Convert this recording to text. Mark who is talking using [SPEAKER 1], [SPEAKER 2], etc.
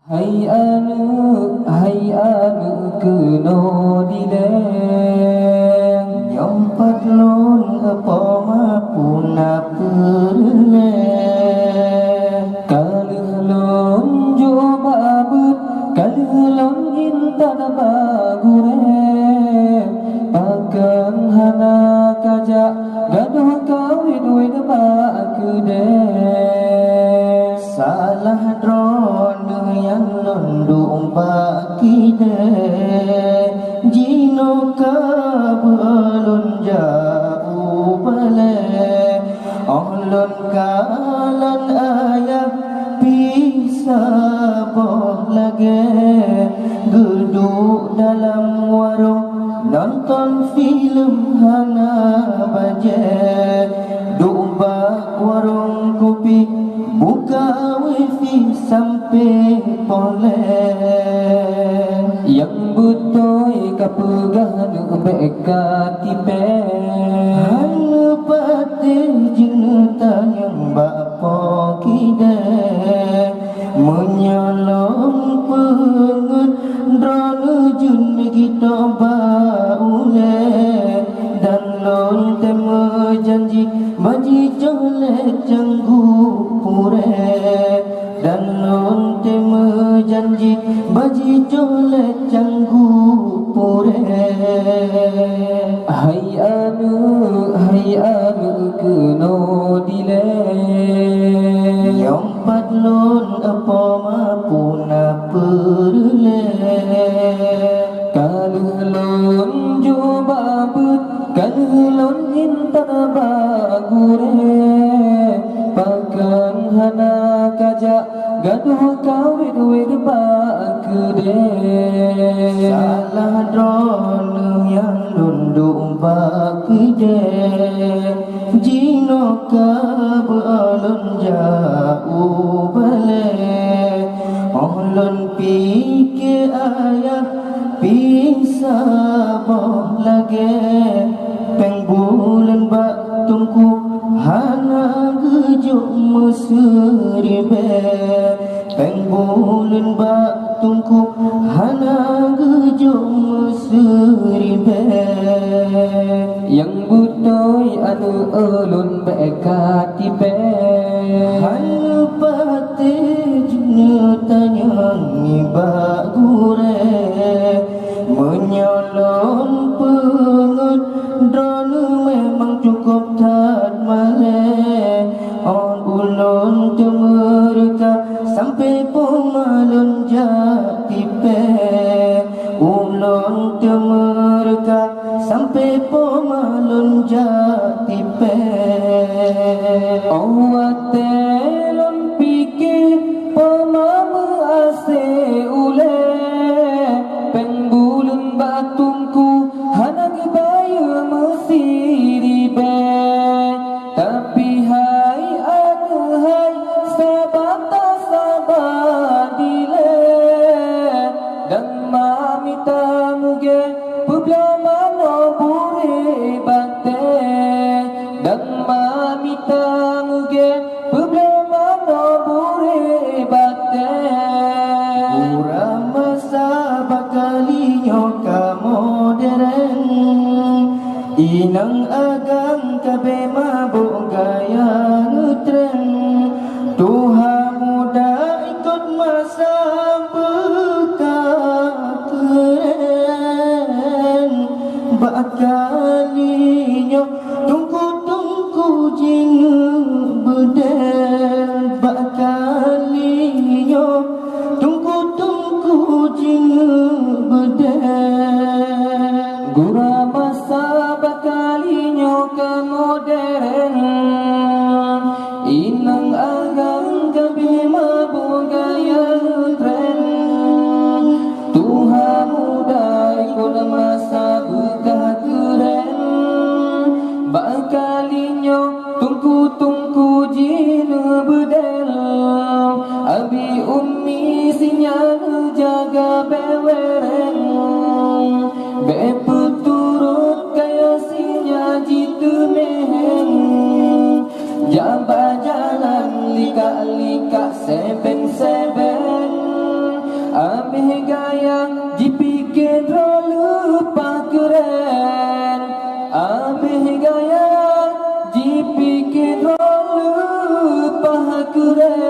[SPEAKER 1] Hai anu keno dileng
[SPEAKER 2] Nyompat lun apa mapuna perle
[SPEAKER 1] Kalih lon jo babut kalih lon intan bagure Pakan hana kaja gaduh kawin win bakede
[SPEAKER 2] Salah drone yang lundung bakide Jino kabelun jauh bale Ohlun kalan ayah bisa boh lagi Duduk dalam warung nonton film hana baje Dubak warung kopi buka wifi sampai poleh
[SPEAKER 1] Yang butoi kapegah beka tipe
[SPEAKER 2] Hanya pati jeneta yang bapa kide Menyolong pengen drone jun kita baule Dan lon tema janji maji jolek janggu pure Dan lon tema janji maji jolek janggu pure
[SPEAKER 1] Hai anu keno dileng
[SPEAKER 2] Nyompat lun apa mapuna perle
[SPEAKER 1] Kalih lon jo babut kalih lon intan bagure Pakan hana kaja gaduh kawin win bakede
[SPEAKER 2] Salah drone yang lundung bakide Jino kabelun jauh bale Ohlun pikir ayah bisa boh lagi Peng bulan bak tungku hana gejuk meseribe Peng bulan bak tungku hana gejuk meseribe
[SPEAKER 1] Yang butoi anu ulun beka tipe
[SPEAKER 2] Hanya pati jenetanya ngibak gure Menyolong pengen drone memang cukup tak male On ulun temerka sampai pemalun jatipe Ulun temerka sampai pemalun jatipe
[SPEAKER 1] Awate lon pikir pemama ase ule Pengbulun batungku hanag bayu mesiribe Tapi hai anu hai sabata sabadile Dan mamita muge publama no bure bate Dan mamita muge publama no bure bate
[SPEAKER 2] Pura masa bakalinya ka modern Inang agam kabe mabuk gaya ngetren Tuhan muda ikut masa buka keren Bakalinya tungku-tungku jinu beden Bakalinya tungku-tungku jinu beden
[SPEAKER 1] Gura masa bakalinya ke modern Inang agang kabima bugaya tren Tuhan muda ikut masa buka keren Bakalinya tungku-tungku jinu bedel Abi ummi sinya jaga beweren Bepeturut kaya sinya jitu mehen Jamba jalan lika-lika seben-seben Ambil gaya dipikir lupa keren. Ambil gaya dipikir lupa keren.